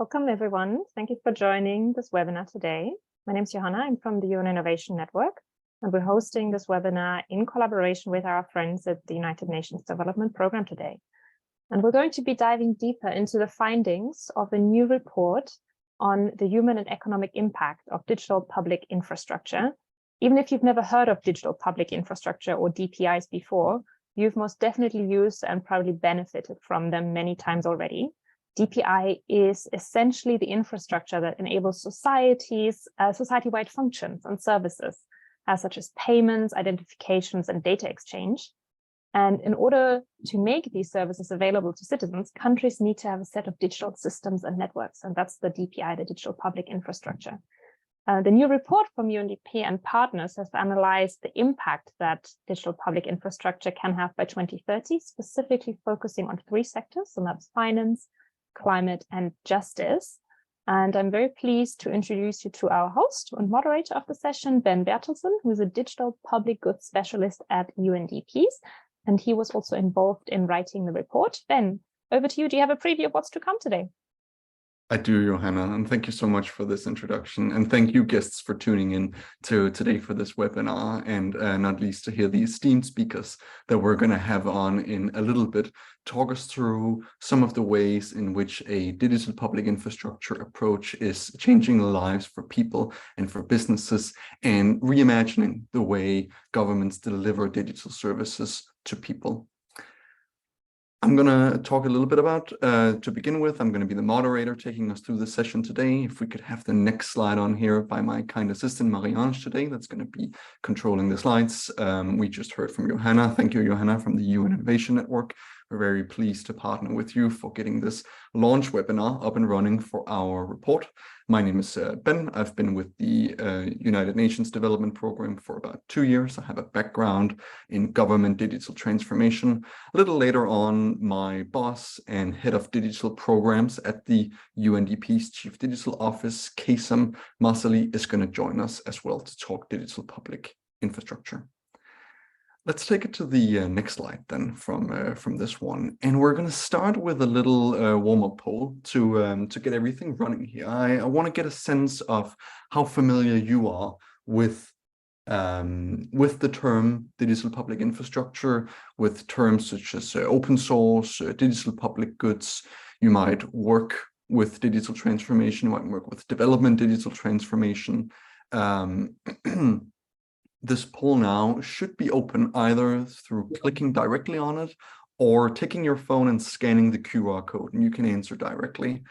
Welcome, everyone. Thank you for joining this webinar today. My name is Johanna. I'm from the UN Innovation Network, and we're hosting this webinar in collaboration with our friends at the United Nations Development Programme today. And we're going to be diving deeper into the findings of a new report on the human and economic impact of digital public infrastructure. Even if you've never heard of digital public infrastructure or DPIs before, you've most definitely used and probably benefited from them many times already. DPI is essentially the infrastructure that enables society-wide functions and services, such as payments, identifications, and data exchange. And in order to make these services available to citizens, countries need to have a set of digital systems and networks, and that's the DPI, the digital public infrastructure. The new report from UNDP and partners has analyzed the impact that digital public infrastructure can have by 2030, specifically focusing on three sectors, and that's finance, climate, and justice. And I'm very pleased to introduce you to our host and moderator of the session, Ben Bertelsen, who is a digital public goods specialist at UNDP, and he was also involved in writing the report. Ben, over to you. Do you have a preview of what's to come today? I do, Johanna, and thank you so much for this introduction. And thank you, guests, for tuning in to today for this webinar, and not least to hear the esteemed speakers that we're going to have on in a little bit, talk us through some of the ways in which a digital public infrastructure approach is changing lives for people and for businesses, and reimagining the way governments deliver digital services to people. I'm going to talk a little bit about, to begin with, I'm going to be the moderator taking us through the session today. If we could have the next slide on here by my kind assistant, Marie-Ange, today, that's going to be controlling the slides. We just heard from Johanna. Thank you, Johanna, from the UN Innovation Network. We're very pleased to partner with you for getting this launch webinar up and running for our report. My name is Ben. I've been with the United Nations Development Program for about 2 years. I have a background in government digital transformation. A little later on, my boss and head of digital programs at the UNDP's Chief Digital Office, Kaysam Masali, is going to join us as well to talk digital public infrastructure. Let's take it to the next slide then from this one, and we're going to start with a little warm-up poll to get everything running here. I want to get a sense of how familiar you are with the term digital public infrastructure, with terms such as open source, digital public goods. You might work with digital transformation. You might work with development digital transformation. This poll now should be open either through clicking directly on it or taking your phone and scanning the QR code, and you can answer directly.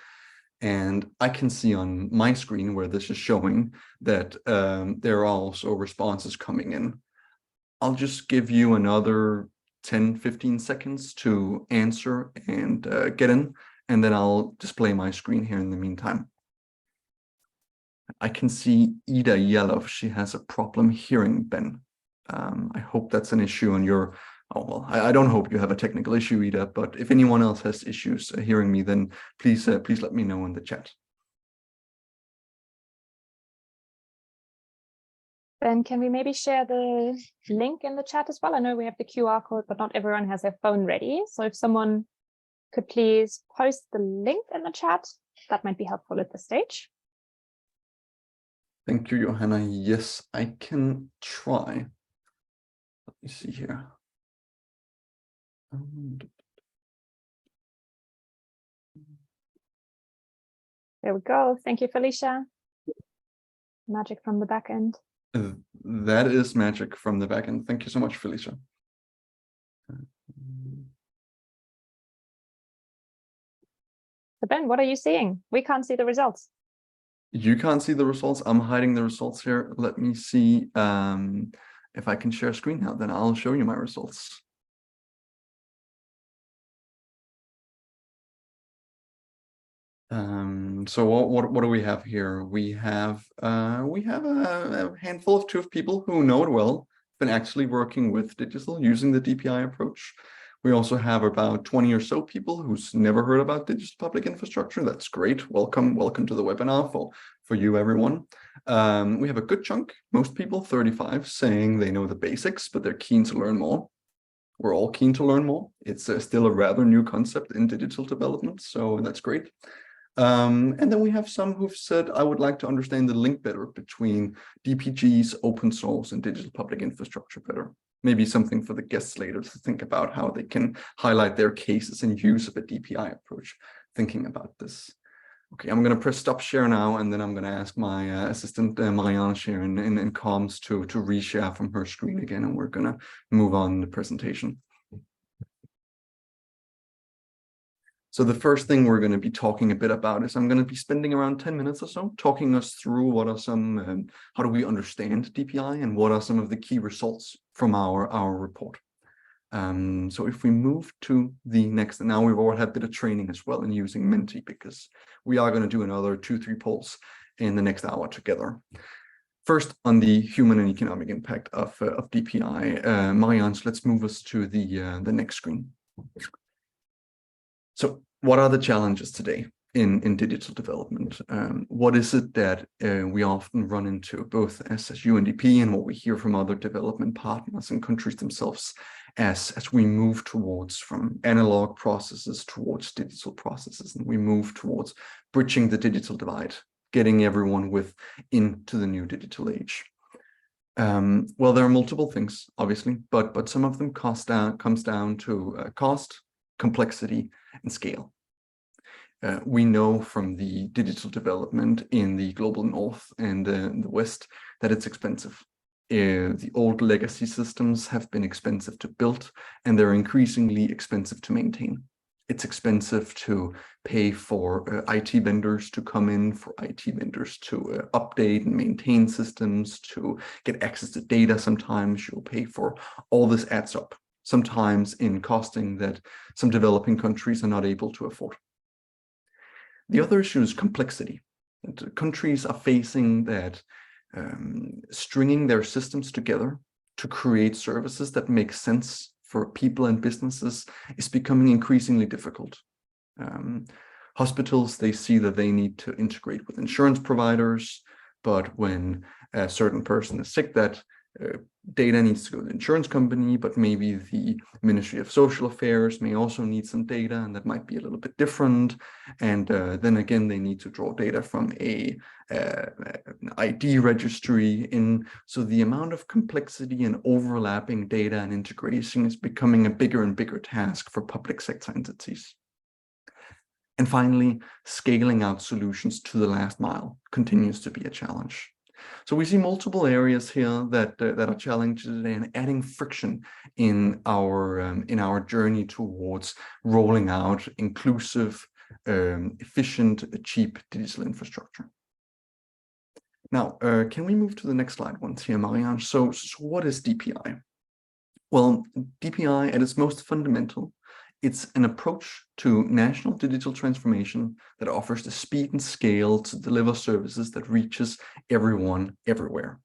And I can see on my screen where this is showing that there are also responses coming in. I'll just give you another 10-15 seconds to answer and get in, and then I'll display my screen here in the meantime. I can see Ida Yelov. She has a problem hearing Ben. I hope that's an issue on your... Oh, well, I don't hope you have a technical issue, Ida, but if anyone else has issues hearing me, then please let me know in the chat. Ben, can we maybe share the link in the chat as well? I know we have the QR code, but not everyone has their phone ready. So if someone could please post the link in the chat, that might be helpful at this stage. Thank you, Johanna. Yes, I can try. Let me see here. There we go. Thank you, Felicia. Magic from the back end. That is magic from the back end. Thank you so much, Felicia. So Ben, what are you seeing? We can't see the results. You can't see the results. I'm hiding the results here. Let me see if I can share screen now. Then I'll show you my results. So what do we have here? We have a handful of people who know it well, been actually working with digital using the DPI approach. We also have about 20 or so people who's never heard about digital public infrastructure. That's great. Welcome to the webinar for you, everyone. We have a good chunk, most people, 35, saying they know the basics, but they're keen to learn more. We're all keen to learn more. It's still a rather new concept in digital development, so that's great. And then we have some who've said, I would like to understand the link better between DPGs, open source, and digital public infrastructure better. Maybe something for the guests later to think about how they can highlight their cases and use of a DPI approach, thinking about this. Okay, I'm going to press stop share now, and then I'm going to ask my assistant, Marianne, share in comms to reshare from her screen again, and we're going to move on in the presentation. So the first thing we're going to be talking a bit about is I'm going to be spending around 10 minutes or so talking us through what are some, how do we understand DPI and what are some of the key results from our report. So if we move to the next, and now we've all had a bit of training as well in using Menti, because we are going to do another 2-3 polls in the next hour together. First, on the human and economic impact of DPI, Marianne, let's move us to the next screen. So what are the challenges today in digital development? What is it that we often run into, both as UNDP and what we hear from other development partners and countries themselves, as we move towards from analog processes towards digital processes, and we move towards bridging the digital divide, getting everyone into the new digital age? Well, there are multiple things, obviously, but some of them comes down to cost, complexity, and scale. We know from the digital development in the global north and the west that it's expensive. The old legacy systems have been expensive to build, and they're increasingly expensive to maintain. It's expensive to pay for IT vendors to come in, for IT vendors to update and maintain systems, to get access to data. Sometimes you'll pay for all this adds up, sometimes in costing that some developing countries are not able to afford. The other issue is complexity. And countries are facing that stringing their systems together to create services that make sense for people and businesses is becoming increasingly difficult. Hospitals, they see that they need to integrate with insurance providers, but when a certain person is sick, that data needs to go to the insurance company, but maybe the Ministry of Social Affairs may also need some data, and that might be a little bit different. And then again, they need to draw data from an ID registry in. So the amount of complexity and overlapping data and integration is becoming a bigger and bigger task for public sector entities. And finally, scaling out solutions to the last mile continues to be a challenge. So we see multiple areas here that are challenges today, and adding friction in our journey towards rolling out inclusive, efficient, cheap digital infrastructure. Now, can we move to the next slide once here, Marianne? So what is DPI? Well, DPI at its most fundamental, it's an approach to national digital transformation that offers the speed and scale to deliver services that reaches everyone, everywhere.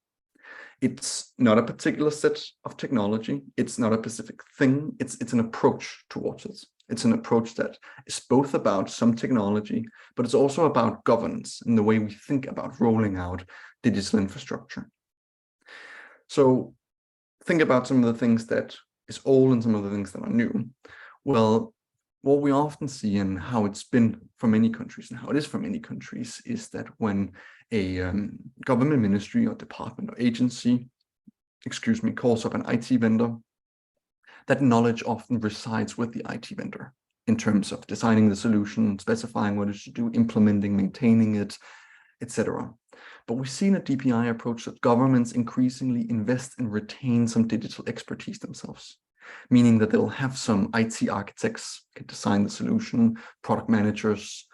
It's not a particular set of technology. It's not a specific thing. It's an approach towards it. It's an approach that is both about some technology, but it's also about governance and the way we think about rolling out digital infrastructure. So think about some of the things that is old and some of the things that are new. Well, what we often see, and how it's been for many countries and how it is for many countries, is that when a government ministry or department or agency, calls up an IT vendor, that knowledge often resides with the IT vendor in terms of designing the solution, specifying what it should do, implementing, maintaining it, etc. But we see in a DPI approach that governments increasingly invest and retain some digital expertise themselves, meaning that they'll have some IT architects can design the solution, product managers,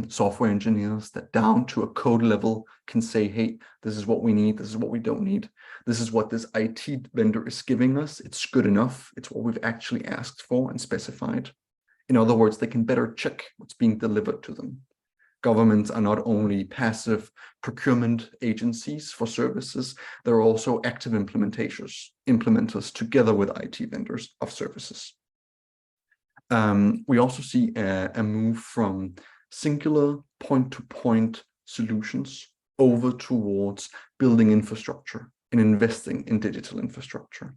software engineers that down to a code level can say, hey, this is what we need, this is what we don't need, this is what this IT vendor is giving us, it's good enough, it's what we've actually asked for and specified. In other words, they can better check what's being delivered to them. Governments are not only passive procurement agencies for services, they're also active implementers together with IT vendors of services. We also see a move from singular point-to-point solutions over towards building infrastructure and investing in digital infrastructure.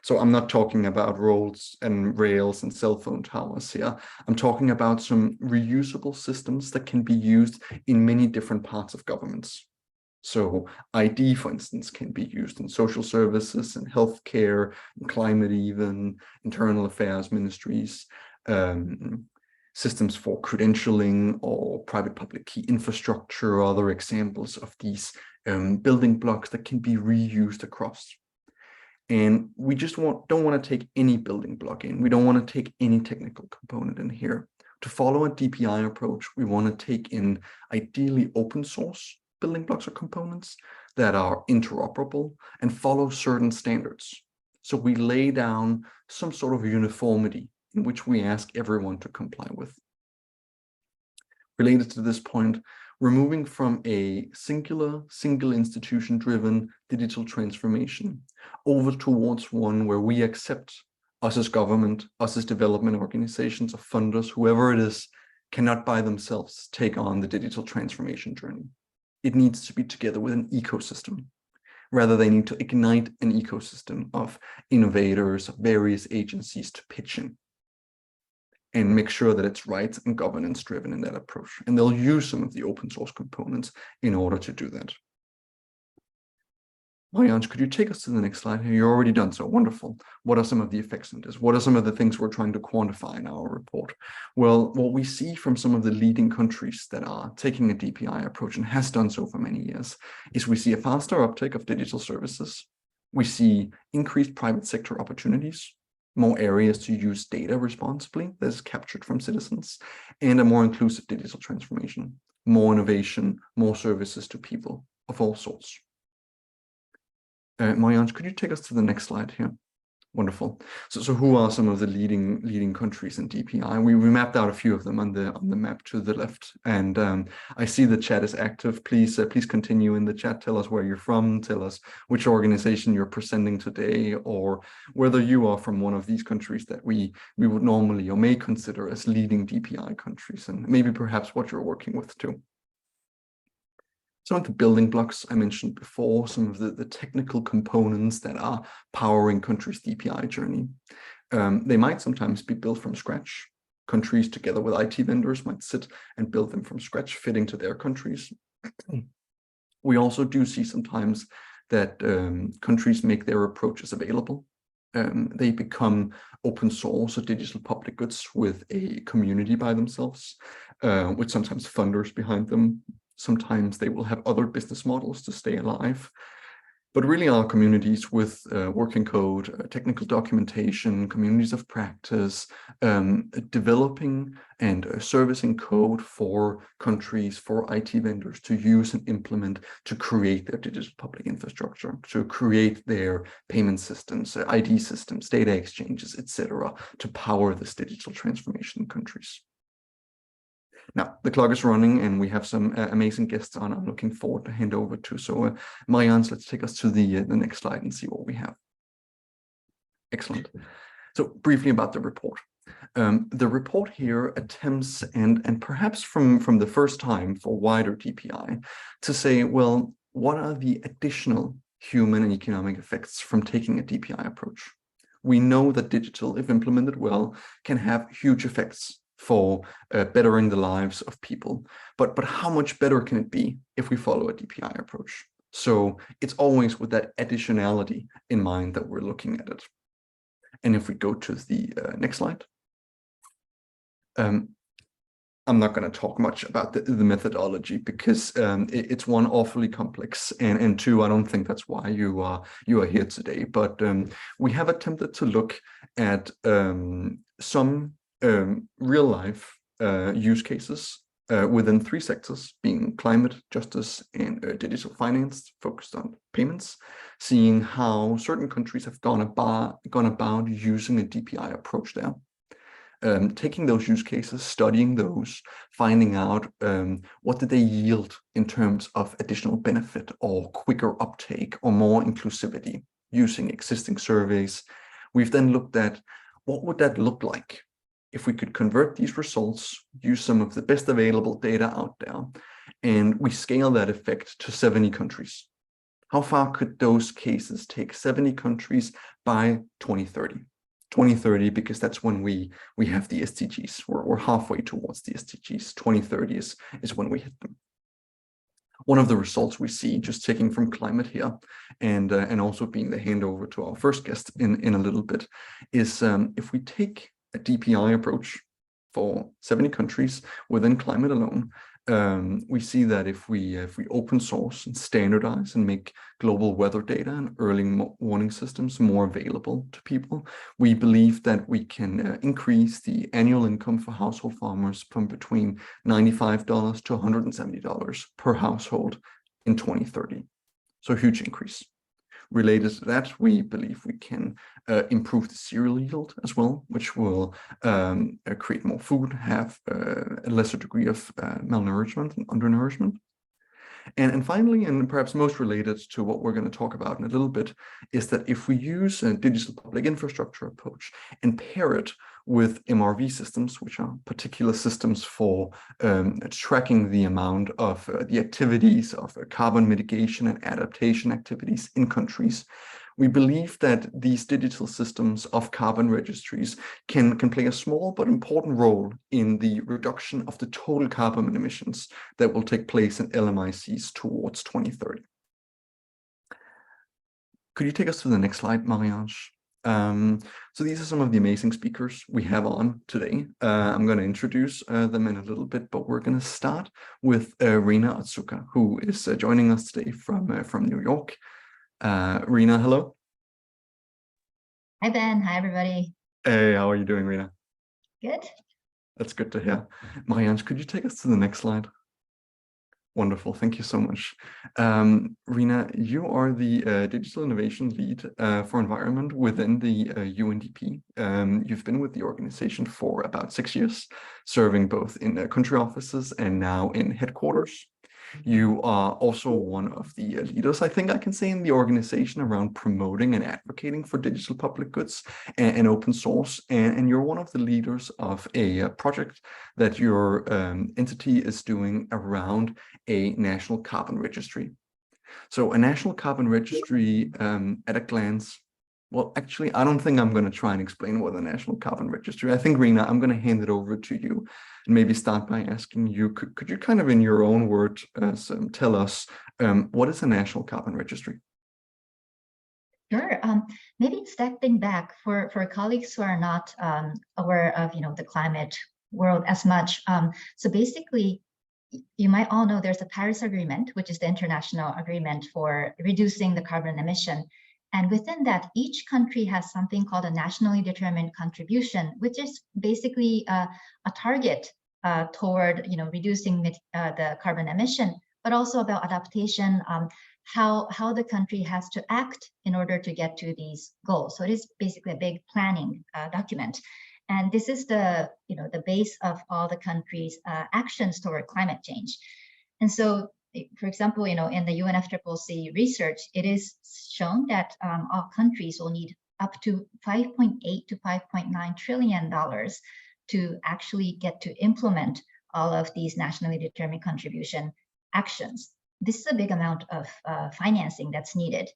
So I'm not talking about roads and rails and cell phone towers here. I'm talking about some reusable systems that can be used in many different parts of governments. So ID, for instance, can be used in social services and healthcare, and climate even, internal affairs ministries, systems for credentialing or private-public key infrastructure, or other examples of these building blocks that can be reused across. And we just don't want to take any building block in. We don't want to take any technical component in here. To follow a DPI approach, we want to take in ideally open source building blocks or components that are interoperable and follow certain standards. So we lay down some sort of uniformity in which we ask everyone to comply with. Related to this point, we're moving from a single institution-driven digital transformation over towards one where we accept us as government, us as development organizations or funders, whoever it is, cannot by themselves take on the digital transformation journey. It needs to be together with an ecosystem. Rather, they need to ignite an ecosystem of innovators, of various agencies to pitch in and make sure that it's rights and governance driven in that approach. And they'll use some of the open source components in order to do that. Marianne, could you take us to the next slide here? You've already done so. Wonderful. What are some of the effects in this? What are some of the things we're trying to quantify in our report? Well, what we see from some of the leading countries that are taking a DPI approach and has done so for many years is we see a faster uptake of digital services. We see increased private sector opportunities, more areas to use data responsibly that is captured from citizens, and a more inclusive digital transformation, more innovation, more services to people of all sorts. Marianne, could you take us to the next slide here? Wonderful. So who are some of the leading countries in DPI? We mapped out a few of them on the map to the left, and I see the chat is active. Please continue in the chat. Tell us where you're from. Tell us which organization you're presenting today, or whether you are from one of these countries that we would normally or may consider as leading DPI countries, and maybe perhaps what you're working with too. Some of the building blocks I mentioned before, some of the technical components that are powering countries' DPI journey. They might sometimes be built from scratch. Countries together with IT vendors might sit and build them from scratch, fitting to their countries. We also do see sometimes that countries make their approaches available. They become open source or digital public goods with a community by themselves, with sometimes funders behind them. Sometimes they will have other business models to stay alive, but really are communities with working code, technical documentation, communities of practice, developing and servicing code for countries, for IT vendors to use and implement to create their digital public infrastructure, to create their payment systems, ID systems, data exchanges, etc., to power this digital transformation in countries. Now, the clock is running and we have some amazing guests on I'm looking forward to hand over to. So Marianne, let's take us to the next slide and see what we have. Excellent. So briefly about the report. The report here attempts, and perhaps from the first time for wider DPI, to say, well, what are the additional human and economic effects from taking a DPI approach? We know that digital, if implemented well, can have huge effects for bettering the lives of people. But how much better can it be if we follow a DPI approach? So it's always with that additionality in mind that we're looking at it. And if we go to the next slide, I'm not going to talk much about the methodology because it's one, awfully complex, and two, I don't think that's why you are here today. But we have attempted to look at some real life use cases within 3 sectors, being climate, justice, and digital finance, focused on payments, seeing how certain countries have gone about using a DPI approach there. Taking those use cases, studying those, finding out what did they yield in terms of additional benefit or quicker uptake or more inclusivity using existing surveys. We've then looked at what would that look like if we could convert these results, use some of the best available data out there, and we scale that effect to 70 countries. how far could those cases take 70 countries by 2030? 2030, because that's when we have the SDGs. We're halfway towards the SDGs. 2030 is when we hit them. One of the results we see, just taking from climate here, and also being the handover to our first guest in a little bit, is if we take a DPI approach for 70 countries within climate alone, we see that if we open source and standardize and make global weather data and early warning systems more available to people, we believe that we can increase the annual income for household farmers from between $95 to $170 per household in 2030. So a huge increase. Related to that, we believe we can improve the cereal yield as well, which will create more food, have a lesser degree of malnourishment and undernourishment. And finally, and perhaps most related to what we're going to talk about in a little bit, is that if we use a digital public infrastructure approach and pair it with MRV systems, which are particular systems for tracking the amount of the activities of carbon mitigation and adaptation activities in countries, we believe that these digital systems of carbon registries can play a small but important role in the reduction of the total carbon emissions that will take place in LMICs towards 2030. Could you take us to the next slide, Marianne? So these are some of the amazing speakers we have on today. I'm going to introduce them in a little bit, but we're going to start with Rina Otsuka, who is joining us today from New York. Rina, hello. Hi, Ben. Hi, everybody. Hey, how are you doing, Rina? Good. That's good to hear. Marianne, could you take us to the next slide? Wonderful. Thank you so much. Rina, you are the Digital Innovation Lead for Environment within the UNDP. You've been with the organization for about 6 years, serving both in country offices and now in headquarters. You are also one of the leaders, I think I can say, in the organization around promoting and advocating for digital public goods and open source. And you're one of the leaders of a project that your entity is doing around a national carbon registry. So a national carbon registry, at a glance, well, actually, I don't think I'm going to try and explain what a national carbon registry. I think, Rina, I'm going to hand it over to you and maybe start by asking you, could you kind of in your own words tell us what is a national carbon registry? Sure. Maybe stepping back for colleagues who are not aware of the climate world as much. So basically, you might all know there's a Paris Agreement, which is the international agreement for reducing the carbon emission. And within that, each country has something called a nationally determined contribution, which is basically a target toward reducing the carbon emission, but also about adaptation, how the country has to act in order to get to these goals. So it is basically a big planning document. And this is the base of all the countries' actions toward climate change. And so, for example, in the UNFCCC research, it is shown that all countries will need up to $5.8 to $5.9 trillion to actually get to implement all of these nationally determined contribution actions. This is a big amount of financing that's needed.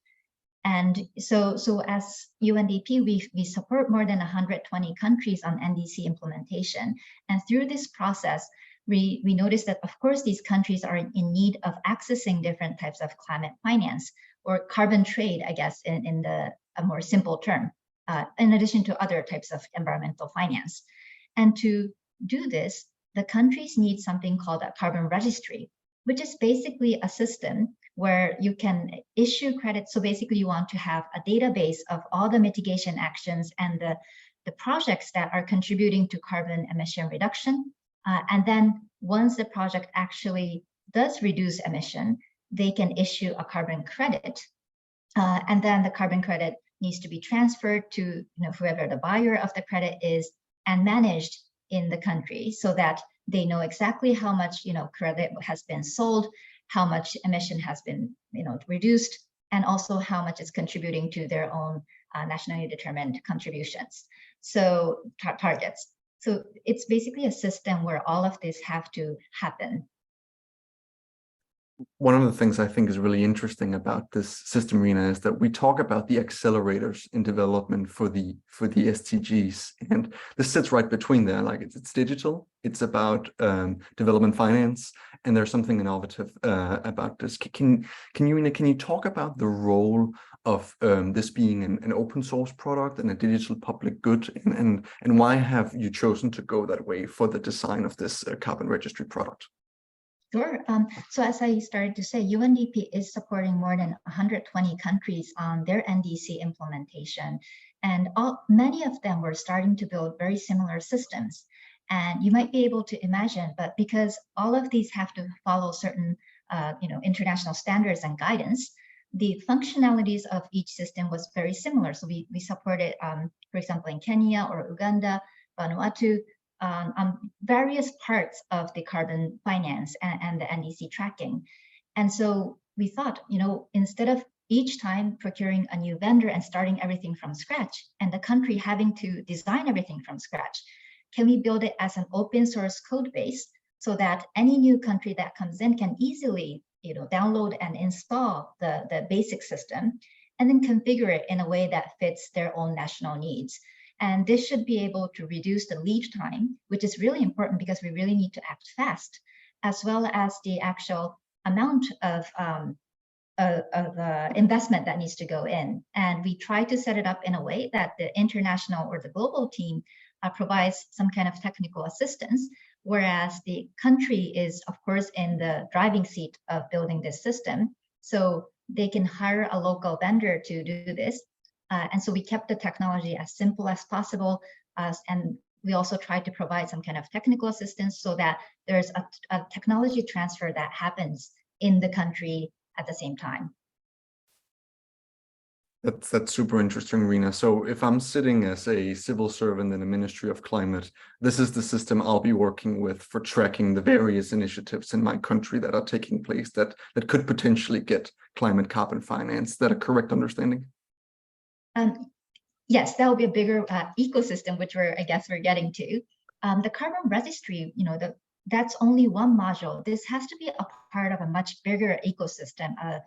And so as UNDP, we support more than 120 countries on NDC implementation. And through this process, we noticed that, of course, these countries are in need of accessing different types of climate finance or carbon trade, I guess, in a more simple term, in addition to other types of environmental finance. And to do this, the countries need something called a carbon registry, which is basically a system where you can issue credit. So basically, you want to have a database of all the mitigation actions and the projects that are contributing to carbon emission reduction. And then once the project actually does reduce emission, they can issue a carbon credit. And then the carbon credit needs to be transferred to whoever the buyer of the credit is and managed in the country so that they know exactly how much credit has been sold, how much emission has been reduced, and also how much is contributing to their own nationally determined contributions. So targets. So it's basically a system where all of this have to happen. One of the things I think is really interesting about this system, Rina, is that we talk about the accelerators in development for the SDGs, and this sits right between there. Like it's digital, it's about development finance, and there's something innovative about this. Can you talk about the role of this being an open source product and a digital public good, and why have you chosen to go that way for the design of this carbon registry product? Sure. So as I started to say, UNDP is supporting more than 120 countries on their NDC implementation. And many of them were starting to build very similar systems. And you might be able to imagine, but because all of these have to follow certain international standards and guidance, the functionalities of each system was very similar. So we supported, for example, in Kenya or Uganda, Vanuatu, on various parts of the carbon finance and the NDC tracking. And so we thought, instead of each time procuring a new vendor and starting everything from scratch, and the country having to design everything from scratch, can we build it as an open source code base so that any new country that comes in can easily download and install the basic system and then configure it in a way that fits their own national needs. And this should be able to reduce the lead time, which is really important because we really need to act fast, as well as the actual amount of investment that needs to go in. And we try to set it up in a way that the international or the global team provides some kind of technical assistance, whereas the country is, of course, in the driving seat of building this system. So they can hire a local vendor to do this. And so we kept the technology as simple as possible, and we also tried to provide some kind of technical assistance so that there's a technology transfer that happens in the country at the same time. That's super interesting, Rina. So if I'm sitting as a civil servant in the Ministry of Climate, this is the system I'll be working with for tracking the various initiatives in my country that are taking place that could potentially get climate carbon finance. Is that a correct understanding? Yes, that will be a bigger ecosystem, which I guess we're getting to. The carbon registry, that's only one module. This has to be a part of a much bigger ecosystem of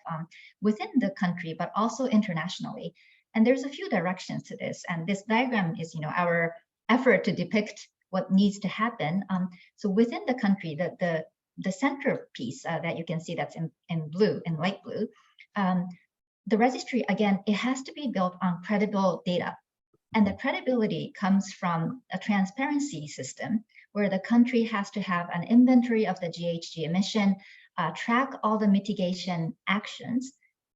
within the country, but also internationally. And there's a few directions to this. And this diagram is, our effort to depict what needs to happen. So within the country, the center piece that you can see that's in blue, in light blue, the registry, again, it has to be built on credible data. And the credibility comes from a transparency system where the country has to have an inventory of the GHG emission, track all the mitigation actions.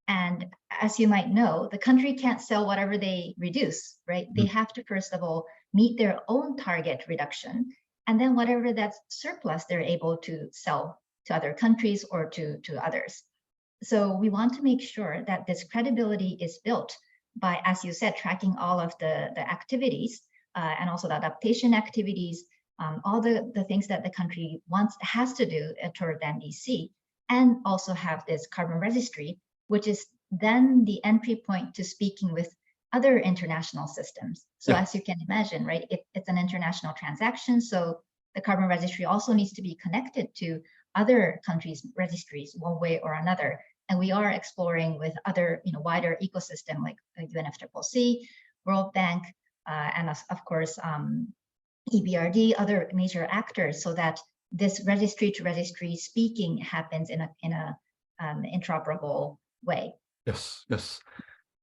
And as you might know, the country can't sell whatever they reduce, right? They have to, first of all, meet their own target reduction. And then whatever that's surplus, they're able to sell to other countries or to others. So we want to make sure that this credibility is built by, as you said, tracking all of the activities and also the adaptation activities, all the things that the country has to do toward the NDC, and also have this carbon registry, which is then the entry point to speaking with other international systems. So as you can imagine, right, it's an international transaction. So the carbon registry also needs to be connected to other countries' registries one way or another. And we are exploring with other, wider ecosystem like UNFCCC, World Bank, and of course, EBRD, other major actors, so that this registry to registry speaking happens in a interoperable way. Yes.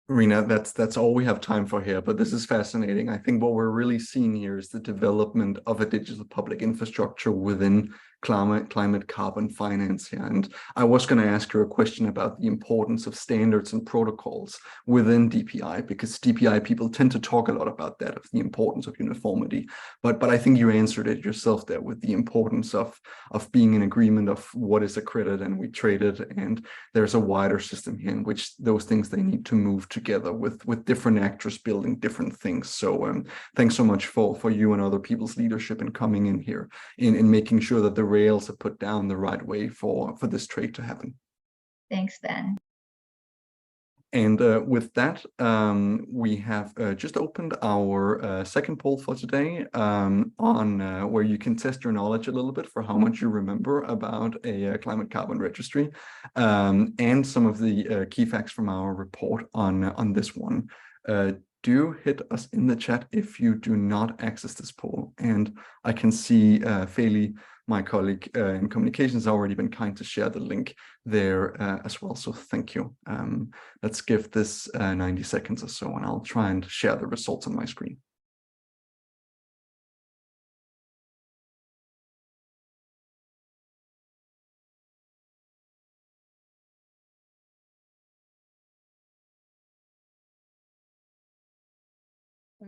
Rina, that's all we have time for here, but this is fascinating. I think what we're really seeing here is the development of a digital public infrastructure within climate carbon finance here. And I was going to ask you a question about the importance of standards and protocols within DPI, because DPI people tend to talk a lot about that, of the importance of uniformity. But I think you answered it yourself there with the importance of being in agreement of what is accredited and we traded, and there's a wider system here in which those things, they need to move together with different actors building different things. So thanks so much for you and other people's leadership in coming in here in making sure that the rails are put down the right way for this trade to happen. Thanks, Ben. And with that, we have just opened our second poll for today on where you can test your knowledge a little bit for how much you remember about a climate carbon registry, and some of the key facts from our report on this one. Do hit us in the chat if you do not access this poll. And I can see Feli, my colleague in communications, has already been kind to share the link there as well. So thank you. Let's give this 90 seconds or so, and I'll try and share the results on my screen.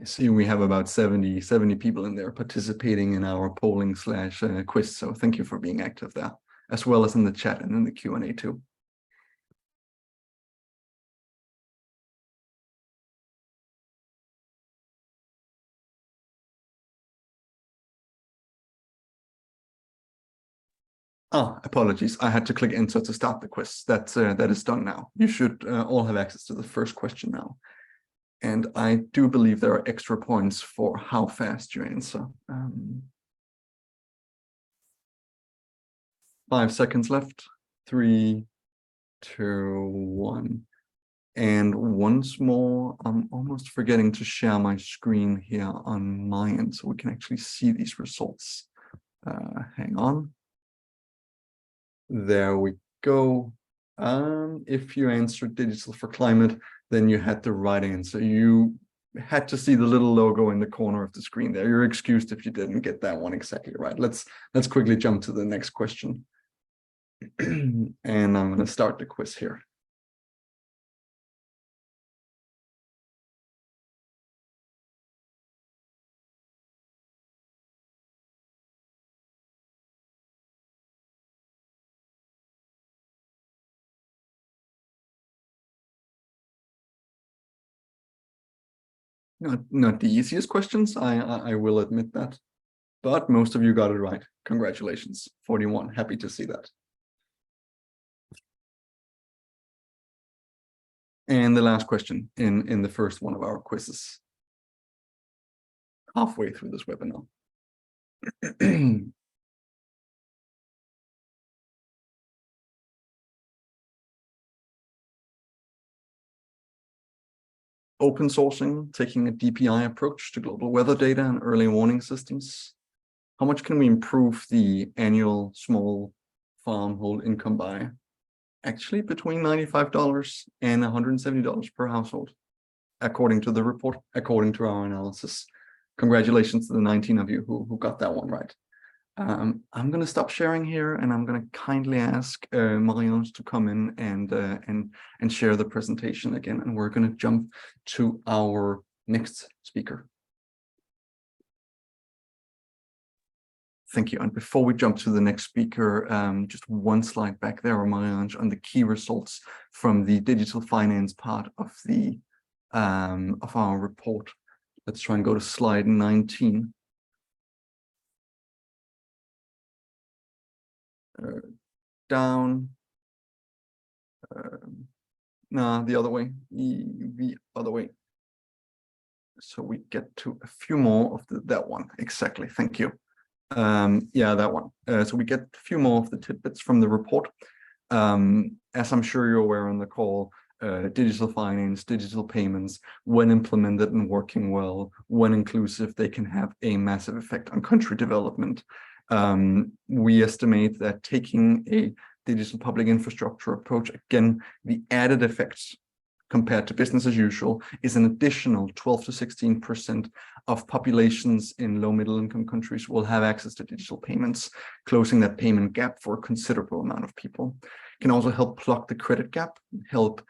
I see we have about 70 people in there participating in our polling / quiz. So thank you for being active there, as well as in the chat and in the Q&A too. Oh, apologies. I had to click enter to start the quiz. That is done now. You should all have access to the first question now. And I do believe there are extra points for how fast you answer. 5 seconds left. 3, 2, 1. And once more, I'm almost forgetting to share my screen here on my end so we can actually see these results. Hang on. There we go. If you answered digital for climate, then you had the right answer. You had to see the little logo in the corner of the screen there. You're excused if you didn't get that one exactly right. Let's quickly jump to the next question. And I'm going to start the quiz here. Not the easiest questions, I will admit that, but most of you got it right. Congratulations, 41. Happy to see that. And the last question in the first one of our quizzes. Halfway through this webinar. Open sourcing, taking a DPI approach to global weather data and early warning systems. How much can we improve the annual small farm hold income by? Actually, between $95 and $170 per household, according to the report, according to our analysis. Congratulations to the 19 of you who got that one right. I'm going to stop sharing here, and I'm going to kindly ask Marianne to come in and share the presentation again, and we're going to jump to our next speaker. Thank you. And before we jump to the next speaker, just one slide back there, Marianne, on the key results from the digital finance part of the of our report. Let's try and go to slide 19. Down. No, the other way. The other way. So we get to a few more of that one. Exactly. Thank you. Yeah, that one. So we get a few more of the tidbits from the report. As I'm sure you're aware on the call, digital finance, digital payments, when implemented and working well, when inclusive, they can have a massive effect on country development. We estimate that taking a digital public infrastructure approach, again, the added effects compared to business as usual is an additional 12 to 16% of populations in low middle income countries will have access to digital payments, closing that payment gap for a considerable amount of people. It can also help plug the credit gap, help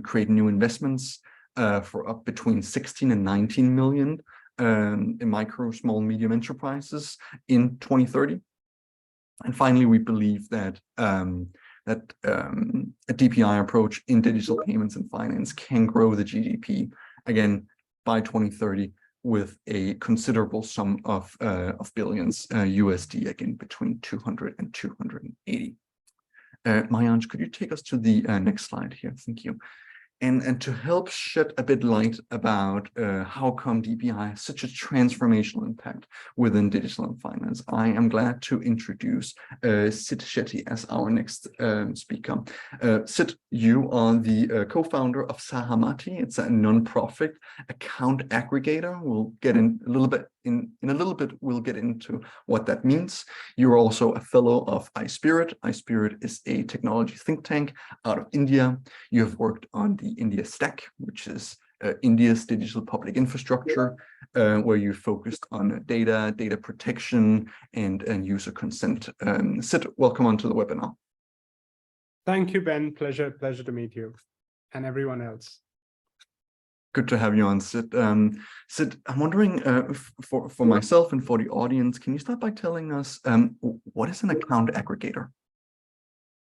create new investments for up between 16 and 19 million in micro, small, medium enterprises in 2030. And finally, we believe that a DPI approach in digital payments and finance can grow the GDP again by 2030 with a considerable sum of billions USD, again between 200 and 280. Marianne, could you take us to the next slide here? Thank you. And to help shed a bit light about how come DPI has such a transformational impact within digital finance, I am glad to introduce Sid Shetty as our next speaker. Sid, you are the co-founder of Sahamati. It's a non-profit account aggregator. We'll get in a little bit. In a little bit, we'll get into what that means. You're also a fellow of iSpirit. iSpirit is a technology think tank out of India. You have worked on the India Stack, which is India's digital public infrastructure, where you focused on data protection, and user consent. Sid, welcome onto the webinar. Thank you, Ben. Pleasure to meet you and everyone else. Good to have you on, Sid. Sid, I'm wondering, for myself and for the audience, can you start by telling us what is an account aggregator?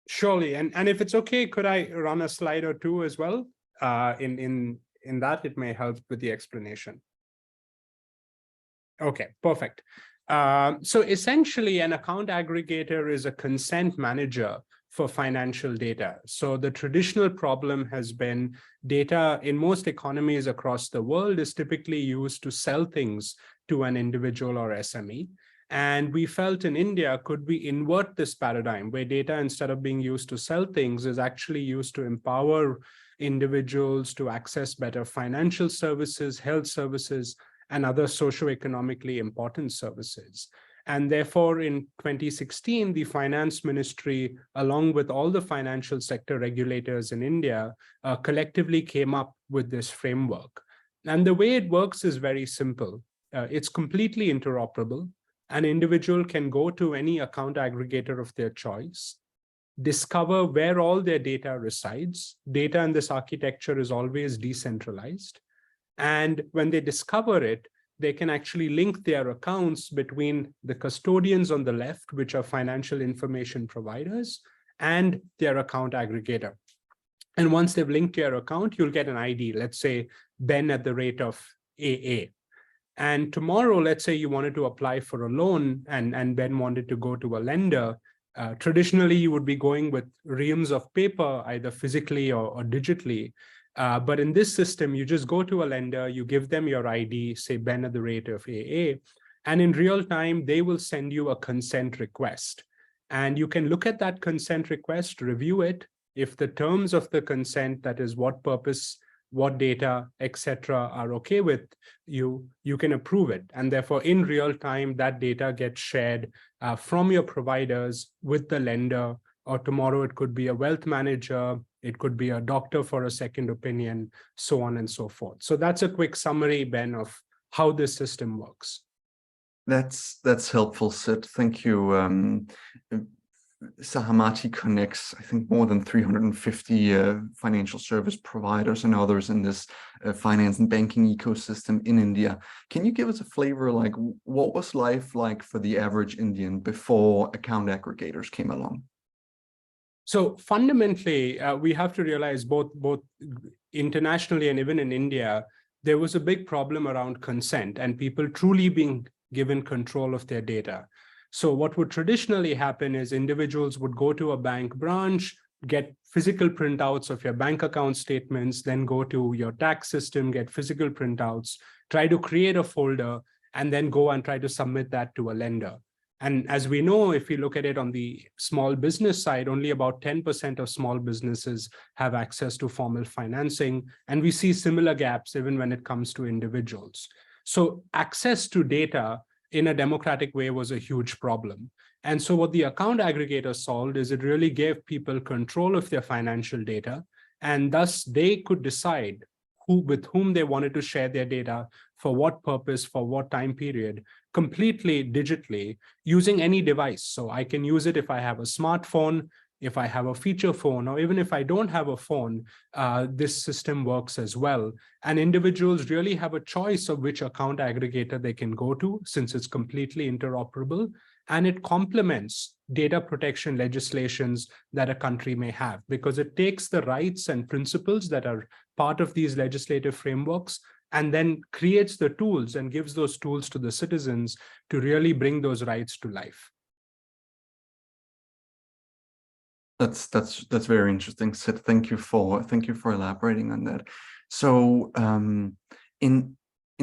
Surely, and if it's okay, could I run a slide or two as well? In that, it may help with the explanation. Okay, perfect. So essentially, an account aggregator is a consent manager for financial data. So the traditional problem has been data in most economies across the world is typically used to sell things to an individual or SME. And we felt in India, could we invert this paradigm where data, instead of being used to sell things, is actually used to empower individuals to access better financial services, health services, and other socioeconomically important services. And therefore, in 2016, the Finance Ministry, along with all the financial sector regulators in India, collectively came up with this framework. And the way it works is very simple. It's completely interoperable. An individual can go to any account aggregator of their choice, discover where all their data resides. Data in this architecture is always decentralized. And when they discover it, they can actually link their accounts between the custodians on the left, which are financial information providers, and their account aggregator. And once they've linked your account, you'll get an ID, let's say Ben at the rate of AA. And tomorrow, let's say you wanted to apply for a loan and Ben wanted to go to a lender. Traditionally, you would be going with reams of paper, either physically or digitally. But in this system, you just go to a lender, you give them your ID, say Ben at the rate of AA, and in real time, they will send you a consent request. And you can look at that consent request, review it. If the terms of the consent, that is what purpose, what data, etc., are okay with you, you can approve it. And therefore, in real time, that data gets shared from your providers with the lender, or tomorrow it could be a wealth manager, it could be a doctor for a second opinion, so on and so forth. So that's a quick summary, Ben, of how this system works. That's helpful, Sid. Thank you. Sahamati connects, I think, more than 350 financial service providers and others in this finance and banking ecosystem in India. Can you give us a flavor, like what was life like for the average Indian before account aggregators came along? So fundamentally, we have to realize both internationally and even in India, there was a big problem around consent and people truly being given control of their data. So what would traditionally happen is individuals would go to a bank branch, get physical printouts of your bank account statements, then go to your tax system, get physical printouts, try to create a folder, and then go and try to submit that to a lender. And as we know, if we look at it on the small business side, only about 10% of small businesses have access to formal financing. And we see similar gaps even when it comes to individuals. So access to data in a democratic way was a huge problem. And so what the account aggregator solved is it really gave people control of their financial data, and thus they could decide with whom they wanted to share their data, for what purpose, for what time period, completely digitally using any device. So I can use it if I have a smartphone, if I have a feature phone, or even if I don't have a phone, this system works as well. And individuals really have a choice of which account aggregator they can go to, since it's completely interoperable, and it complements data protection legislations that a country may have, because it takes the rights and principles that are part of these legislative frameworks and then creates the tools and gives those tools to the citizens to really bring those rights to life. That's very interesting, Sid. Thank you for elaborating on that. So in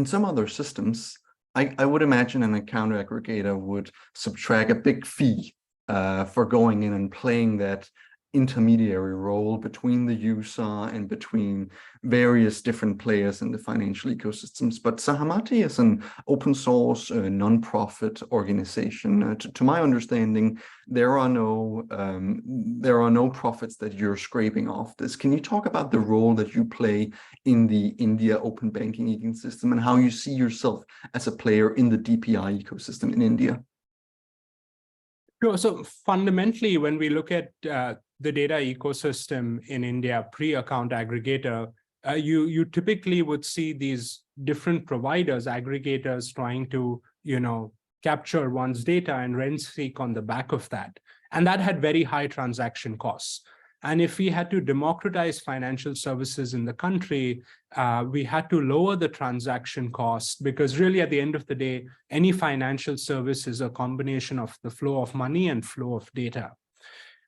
some other systems, I would imagine an account aggregator would subtract a big fee for going in and playing that intermediary role between the user and between various different players in the financial ecosystems. But Sahamati is an open source non-profit organization. To my understanding, there are no profits that you're scraping off this. Can you talk about the role that you play in the India open banking ecosystem and how you see yourself as a player in the DPI ecosystem in India? Sure. So fundamentally, when we look at the data ecosystem in India pre-account aggregator, you typically would see these different providers, aggregators trying to, capture one's data and rent seek on the back of that. And that had very high transaction costs. And if we had to democratize financial services in the country, we had to lower the transaction cost, because really at the end of the day, any financial service is a combination of the flow of money and flow of data.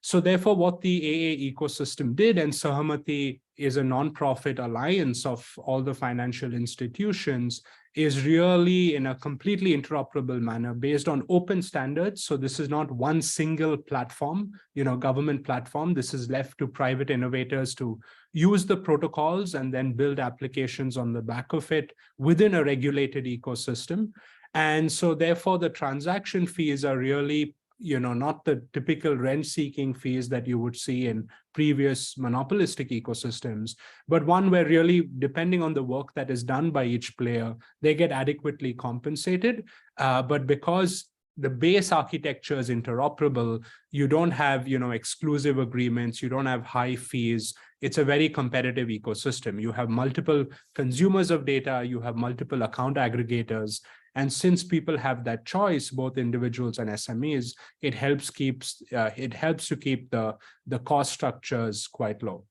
So therefore, what the AA ecosystem did, and Sahamati is a nonprofit alliance of all the financial institutions, is really in a completely interoperable manner based on open standards. So this is not one single platform, government platform. This is left to private innovators to use the protocols and then build applications on the back of it within a regulated ecosystem. And so therefore, the transaction fees are really not the typical rent-seeking fees that you would see in previous monopolistic ecosystems, but one where really, depending on the work that is done by each player, they get adequately compensated. But because the base architecture is interoperable, you don't have, exclusive agreements, you don't have high fees. It's a very competitive ecosystem. You have multiple consumers of data, you have multiple account aggregators. And since people have that choice, both individuals and SMEs, it helps to keep the cost structures quite low.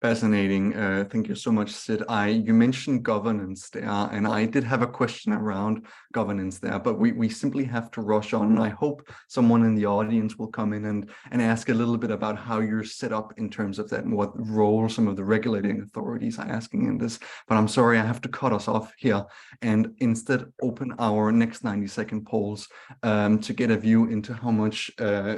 Fascinating. Thank you so much, Sid. You mentioned governance there, and I did have a question around governance there, but we simply have to rush on. And I hope someone in the audience will come in and ask a little bit about how you're set up in terms of that and what role some of the regulating authorities are asking in this. But I'm sorry, I have to cut us off here and instead open our next 90-second polls to get a view into how much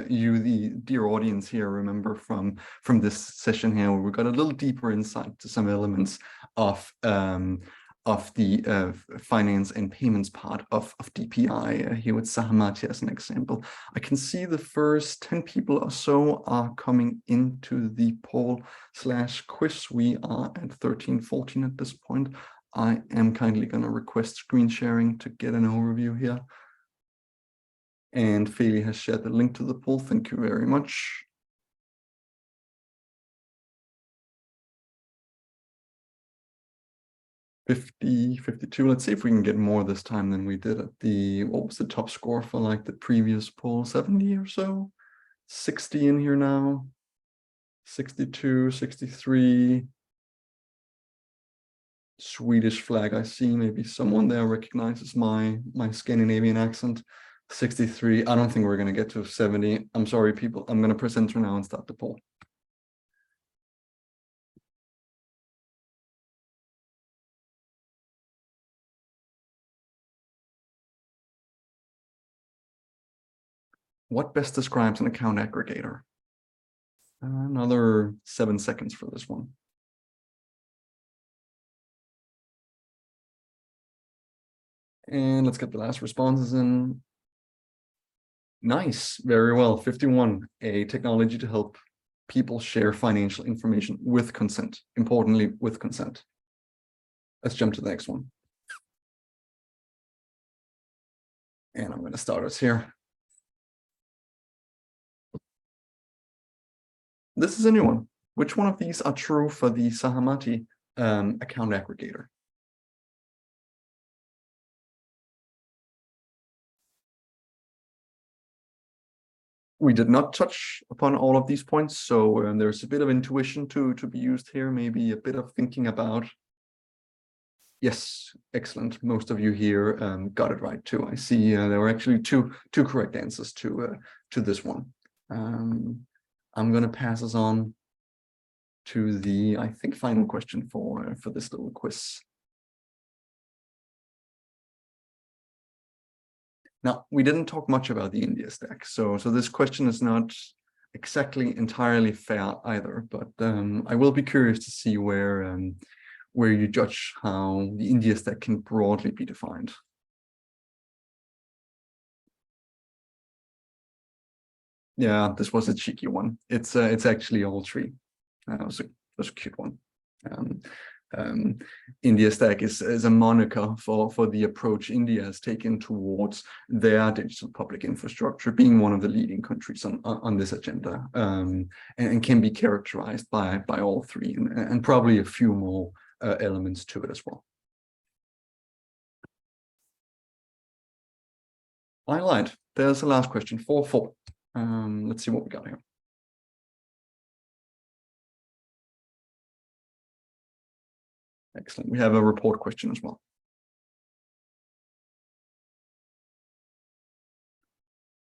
you, the dear audience here, remember from this session here, where we got a little deeper insight to some elements of the finance and payments part of DPI here with Sahamati as an example. I can see the first 10 people or so are coming into the poll/quiz. We are at 13:14 at this point. I am kindly going to request screen sharing to get an overview here. And Feli has shared the link to the poll. Thank you very much. $50-52. Let's see if we can get more this time than we did at what was the top score for like the previous poll? 70 or so? 60 in here now. 62, 63. Swedish flag. I see maybe someone there recognizes my Scandinavian accent. 63. I don't think we're going to get to 70. I'm sorry, people. I'm going to press enter now and start the poll. What best describes an account aggregator? Another 7 seconds for this one. And let's get the last responses in. Nice, very well. 51, a technology to help people share financial information with consent. Importantly, with consent. Let's jump to the next one. And I'm going to start us here. This is a new one. Which one of these are true for the Sahamati account aggregator? We did not touch upon all of these points, so there's a bit of intuition to be used here, maybe a bit of thinking about Yes, excellent. Most of you here got it right too. I see there were actually two correct answers to this one. I'm going to pass us on to the, I think, final question for this little quiz. Now, we didn't talk much about the India stack, so this question is not exactly entirely fair either, but I will be curious to see where you judge how the India stack can broadly be defined. Yeah, this was a cheeky one. It's actually all three. That was a cute one. India stack is a moniker for the approach India has taken towards their digital public infrastructure, being one of the leading countries on this agenda, and can be characterized by all three, and probably a few more elements to it as well. I lied. There's the last question, 4-4. Let's see what we got here. Excellent. We have a report question as well.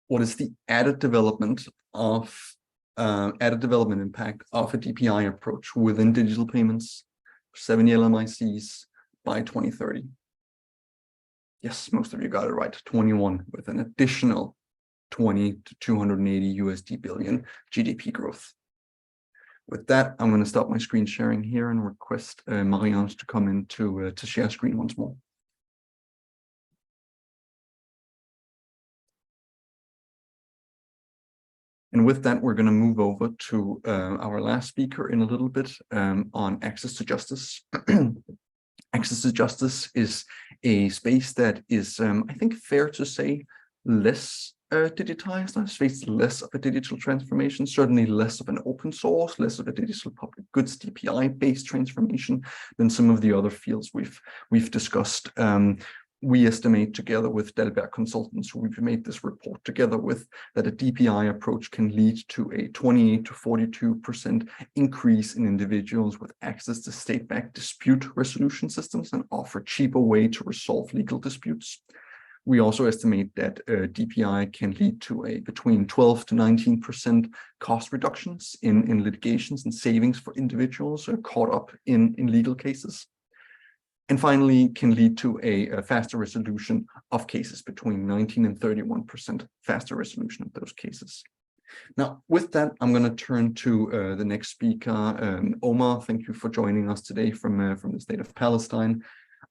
What is the added development impact of a DPI approach within digital payments, 70 LMICs by 2030? Yes, most of you got it right. 21, with an additional 20 to 280 USD billion GDP growth. With that, I'm going to stop my screen sharing here and request Marianne to come in to share screen once more. And with that, we're going to move over to our last speaker in a little bit on access to justice. Access to justice is a space that is, I think, fair to say, less digitized. I've faced less of a digital transformation, certainly less of an open source, less of a digital public goods DPI-based transformation than some of the other fields we've discussed. We estimate together with Dalberg Consultants, who we've made this report together with, that a DPI approach can lead to a 28 to 42% increase in individuals with access to state-backed dispute resolution systems and offer cheaper way to resolve legal disputes. We also estimate that DPI can lead to a between 12 to 19% cost reductions in litigations and savings for individuals caught up in legal cases. And finally, can lead to a faster resolution of cases, between 19 and 31% faster resolution of those cases. Now, with that, I'm going to turn to the next speaker, Omar. Thank you for joining us today from the state of Palestine.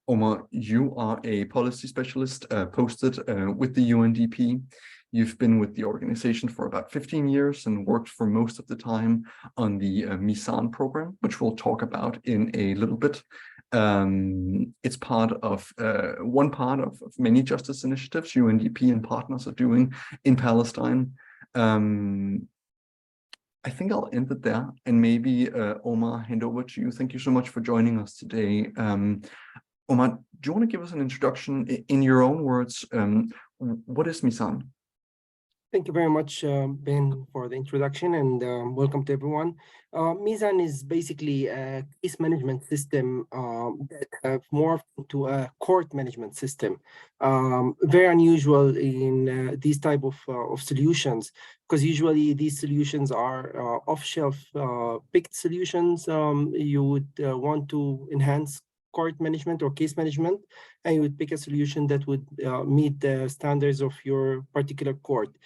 Omar, you are a policy specialist posted with the UNDP. You've been with the organization for about 15 years and worked for most of the time on the Misan program, which we'll talk about in a little bit. It's part of one part of many justice initiatives UNDP and partners are doing in Palestine. I think I'll end it there, and maybe Omar, hand over to you. Thank you so much for joining us today. Omar, do you want to give us an introduction in your own words? What is Misan? Thank you very much, Ben, for the introduction, and welcome to everyone. Misan is basically a case management system that have morphed into a court management system. Very unusual in these type of solutions, because usually these solutions are off-shelf picked solutions. You would want to enhance court management or case management, and you would pick a solution that would meet the standards of your particular court.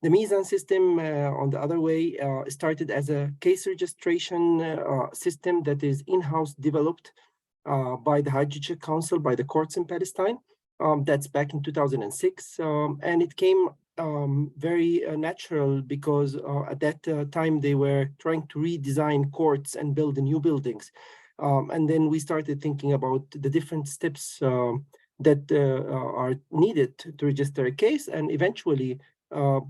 The Misan system, on the other way, started as a case registration system that is in-house developed by the High Judicial Council, by the courts in Palestine. That's back in 2006, and it came very natural because at that time they were trying to redesign courts and build the new buildings. And then we started thinking about the different steps that are needed to register a case, and eventually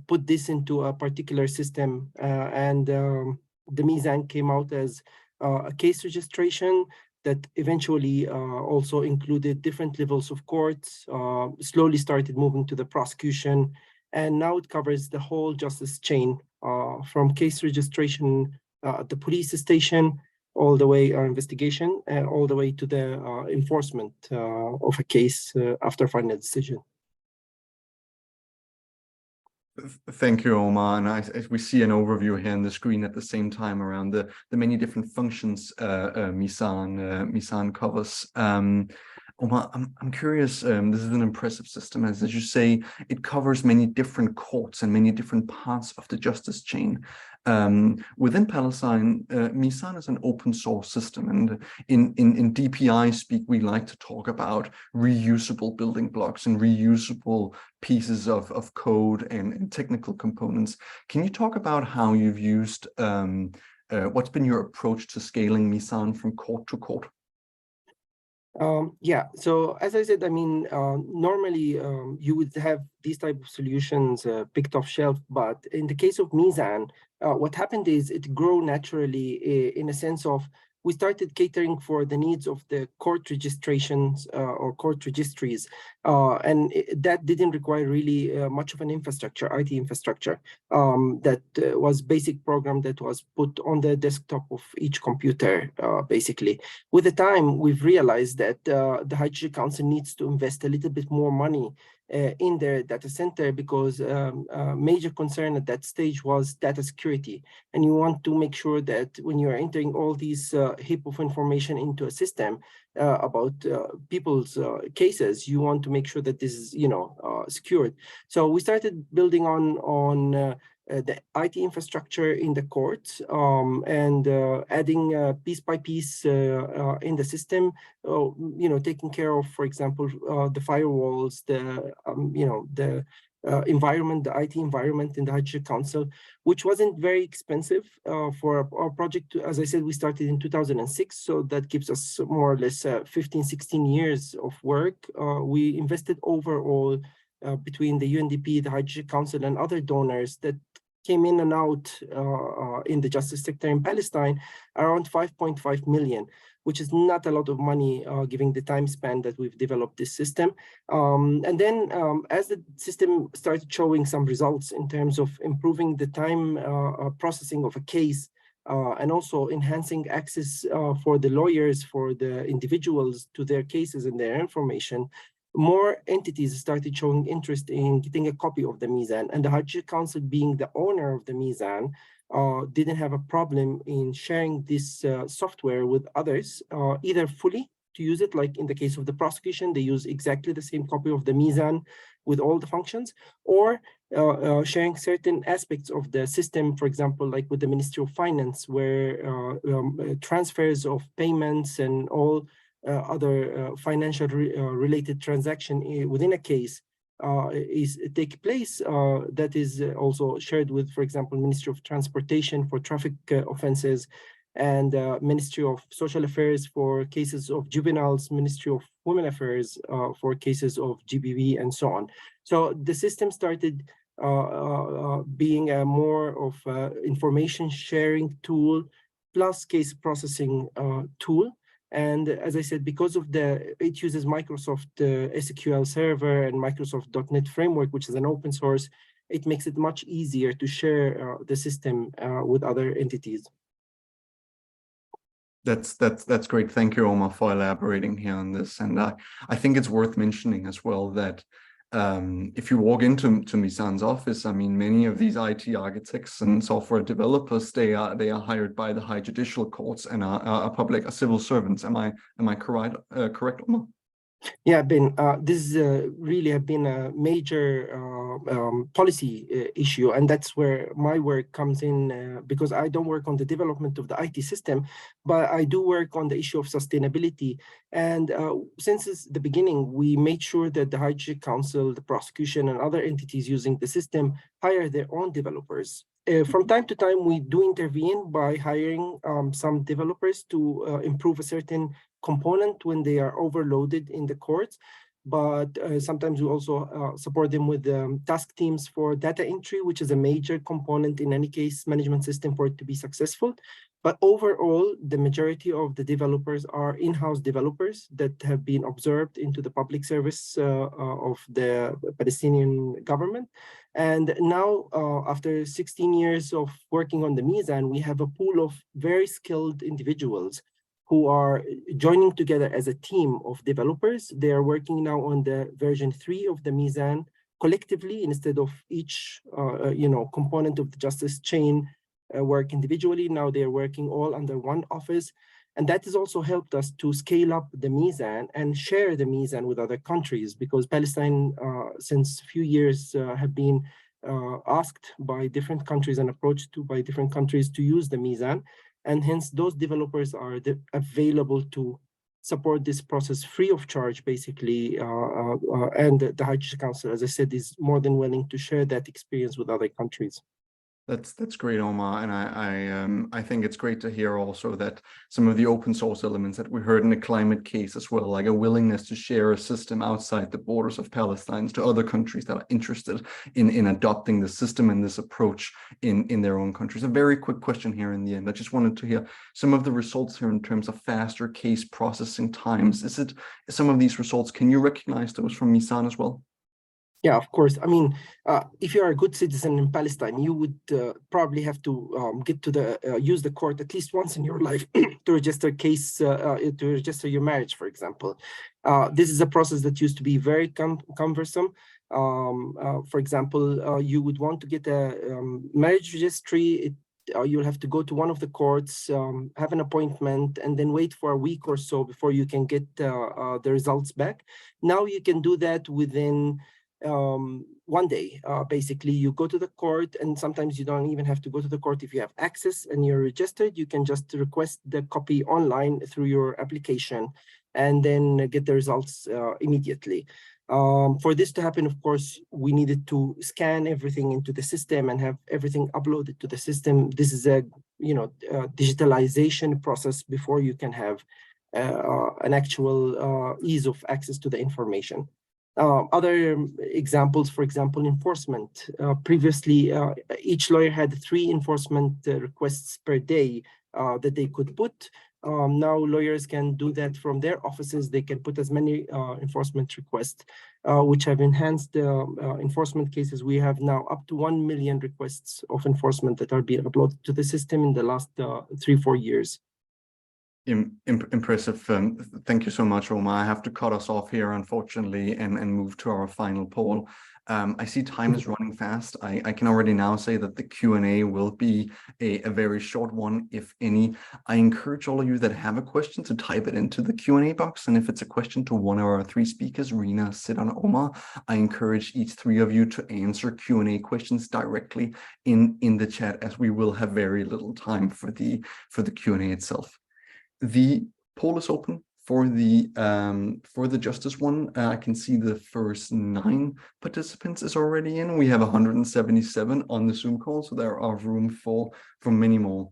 put this into a particular system. And the Misan came out as a case registration that eventually also included different levels of courts, slowly started moving to the prosecution, and now it covers the whole justice chain, from case registration at the police station all the way investigation, all the way to the enforcement of a case after final decision. Thank you, Omar. And we see an overview here on the screen at the same time around the many different functions Misan covers. Omar, I'm curious, this is an impressive system, as you say, it covers many different courts and many different parts of the justice chain. Within Palestine, Misan is an open source system, and in DPI speak, we like to talk about reusable building blocks and reusable pieces of code and technical components. Can you talk about how you've used, what's been your approach to scaling Misan from court to court? Yeah, so as I said, I mean, normally you would have these type of solutions picked off shelf, but in the case of Mizan, what happened is it grew naturally in a sense of we started catering for the needs of the court registrations or court registries, and that didn't require really much of an infrastructure, IT infrastructure. That was basic program that was put on the desktop of each computer, basically. With the time, we've realized that the High Judicial Council needs to invest a little bit more money in their data center because a major concern at that stage was data security. And you want to make sure that when you're entering all these heap of information into a system about people's cases, you want to make sure that this is, secured. So we started building on the IT infrastructure in the courts and adding piece by piece in the system, taking care of, for example, the firewalls, the environment, the IT environment in the High Judicial Council, which wasn't very expensive for our project. As I said, we started in 2006, so that gives us more or less 15, 16 years of work. We invested overall between the UNDP, the High Judicial Council, and other donors that came in and out in the justice sector in Palestine, around 5.5 million, which is not a lot of money given the time span that we've developed this system. And then as the system started showing some results in terms of improving the time processing of a case, and also enhancing access for the lawyers, for the individuals to their cases and their information, more entities started showing interest in getting a copy of the Mizan, and the High Judicial Council, being the owner of the Mizan, didn't have a problem in sharing this software with others, either fully to use it, like in the case of the prosecution, they use exactly the same copy of the Mizan with all the functions, or sharing certain aspects of the system, for example, like with the Ministry of Finance, where transfers of payments and all other financial related transaction within a case take place. That is also shared with, for example, Ministry of Transportation for traffic offenses, and Ministry of Social Affairs for cases of juveniles, Ministry of Women Affairs for cases of GBV, and so on. So the system started being a more of information sharing tool plus case processing tool. And as I said, because of it uses Microsoft SQL Server and Microsoft .NET Framework, which is an open source, it makes it much easier to share the system with other entities. That's great. Thank you, Omar, for elaborating here on this. And I think it's worth mentioning as well that if you walk into Misan's office, I mean, many of these IT architects and software developers, they are hired by the high judicial courts and are civil servants. Am I correct, Omar? Yeah, Ben, this really have been a major policy issue, and that's where my work comes in, because I don't work on the development of the IT system, but I do work on the issue of sustainability. And since the beginning, we made sure that the High Judicial Council, the prosecution, and other entities using the system hire their own developers. From time to time, we do intervene by hiring some developers to improve a certain component when they are overloaded in the courts. but sometimes we also support them with task teams for data entry, which is a major component in any case management system for it to be successful. But overall, the majority of the developers are in-house developers that have been observed into the public service of the Palestinian government. And now, after 16 years of working on the Mizan, we have a pool of very skilled individuals who are joining together as a team of developers. They are working now on the version 3 of the Mizan collectively instead of each component of the justice chain work individually. Now they're working all under one office. And that has also helped us to scale up the Mizan and share the Mizan with other countries, because Palestine, since a few years, have been asked by different countries and approached to by different countries to use the Mizan. And hence those developers are available to support this process free of charge, basically. And the High Judicial Council, as I said, is more than willing to share that experience with other countries. That's great, Omar, and I think it's great to hear also that some of the open source elements that we heard in the climate case as well, like a willingness to share a system outside the borders of Palestine to other countries that are interested in adopting the system and this approach in their own countries. A very quick question here in the end. I just wanted to hear some of the results here in terms of faster case processing times. Is it some of these results, can you recognize those from Mizan as well? Yeah, of course. I mean, if you are a good citizen in Palestine, you would probably have to get to the use the court at least once in your life to register a case, to register your marriage, for example. This is a process that used to be very cumbersome. For example, you would want to get a marriage registry. You'll have to go to one of the courts, have an appointment, and then wait for a week or so before you can get the results back. Now you can do that within one day. Basically, you go to the court, and sometimes you don't even have to go to the court. If you have access and you're registered, you can just request the copy online through your application and then get the results immediately. For this to happen, of course, we needed to scan everything into the system and have everything uploaded to the system. This is a digitalization process before you can have an actual ease of access to the information. Other examples, for example, enforcement. Previously, each lawyer had 3 enforcement requests per day that they could put. Now lawyers can do that from their offices. They can put as many enforcement requests, which have enhanced enforcement cases. We have now up to 1 million requests of enforcement that are being uploaded to the system in the last 3-4 years. Impressive. Thank you so much, Omar. I have to cut us off here, unfortunately, and move to our final poll. I see time is running fast. I can already now say that the Q&A will be a very short one, if any. I encourage all of you that have a question to type it into the Q&A box. And if it's a question to one of our 3 speakers, Rina, Sid, and Omar, I encourage each 3 of you to answer Q&A questions directly in the chat, as we will have very little time for the Q&A itself. The poll is open for the justice one. I can see the first 9 participants is already in. We have 177 on the Zoom call, so there are room for many more.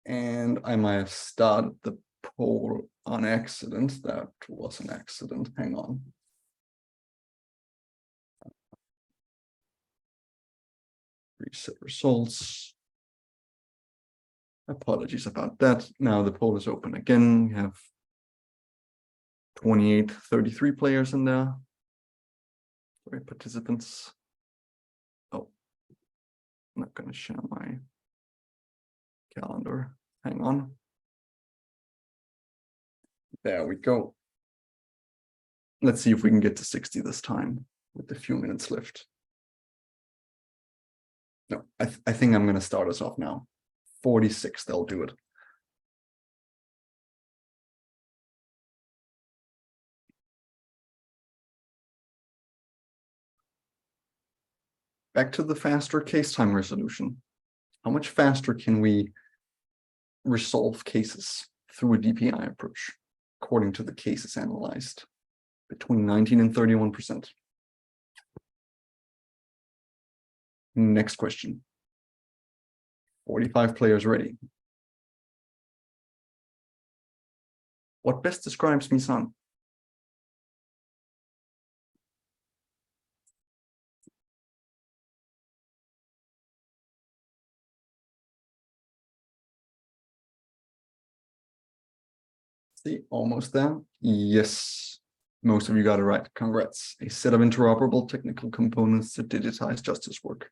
And I might have started the poll on accident. That was an accident. Hang on. Reset results. Apologies about that. Now the poll is open again. We have 33 players in there. Sorry, participants. Oh, I'm not going to share my calendar. Hang on. There we go. Let's see if we can get to 60 this time with a few minutes left. No, I think I'm going to start us off now. 46, they'll do it. Back to the faster case time resolution. How much faster can we resolve cases through a DPI approach, according to the cases analyzed? Between 19 and 31%. Next question. 45 players ready. What best describes Misan? See, almost there. Yes, most of you got it right. Congrats. A set of interoperable technical components to digitize justice work.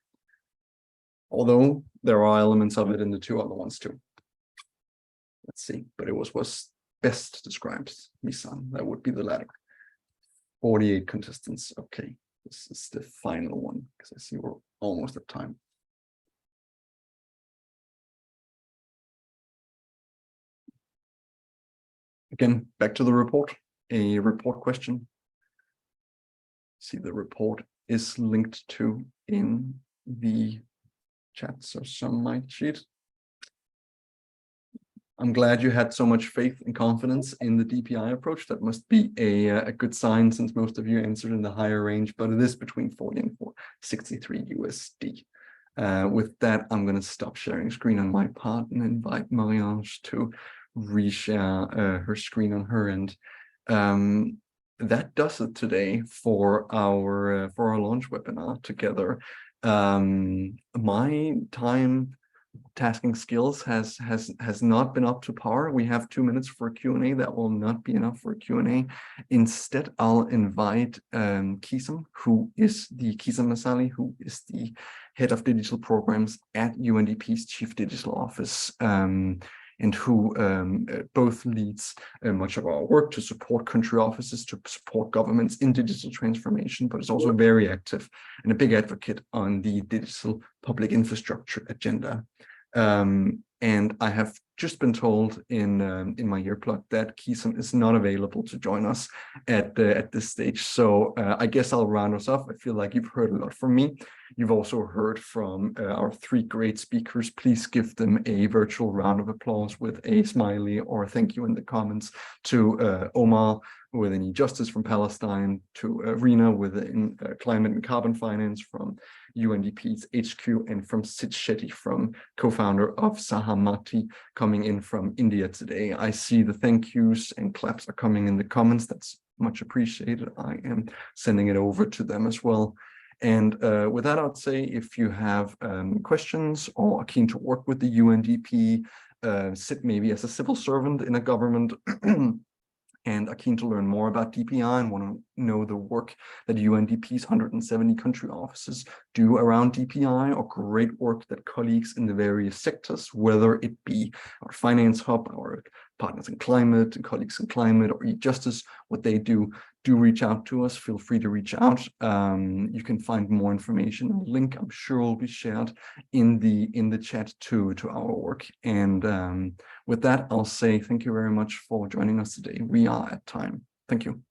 Although there are elements of it in the two other ones too. Let's see, but it was best describes Misan. That would be the latter. 48 contestants. Okay, this is the final one because I see we're almost at time. Again, back to the report, a report question. See, the report is linked to in the chat, so some might cheat. I'm glad you had so much faith and confidence in the DPI approach. That must be a good sign since most of you answered in the higher range, but it is between 40 and 63 USD. With that, I'm going to stop sharing screen on my part and invite Marie-Ange to reshare her screen on her end. That does it today for our launch webinar together. My time tasking skills has not been up to par. We have 2 minutes for a Q&A. That will not be enough for a Q&A. Instead, I'll invite Kisam, who is Masali, who is the head of digital programs at UNDP's Chief Digital Office, and who both leads much of our work to support country offices, to support governments in digital transformation, but is also very active and a big advocate on the digital public infrastructure agenda. And I have just been told in my earplug that Kisam is not available to join us at this stage. So I guess I'll round us off. I feel like you've heard a lot from me. You've also heard from our 3 great speakers. Please give them a virtual round of applause with a smiley or a thank you in the comments. To Omar within e-justice from Palestine, to Rina within climate and carbon finance from UNDP's HQ, and from Sid Shetty, from co-founder of Sahamati, coming in from India today. I see the thank yous and claps are coming in the comments. That's much appreciated. I am sending it over to them as well. And with that, I'd say if you have questions or are keen to work with the UNDP, sit maybe as a civil servant in a government, and are keen to learn more about DPI and want to know the work that UNDP's 170 country offices do around DPI, or great work that colleagues in the various sectors, whether it be our finance hub, our partners in climate, and colleagues in climate, or e-justice, what they do reach out to us. Feel free to reach out. You can find more information. A link, I'm sure, will be shared in the chat to our work. And with that, I'll say thank you very much for joining us today. We are at time. Thank you.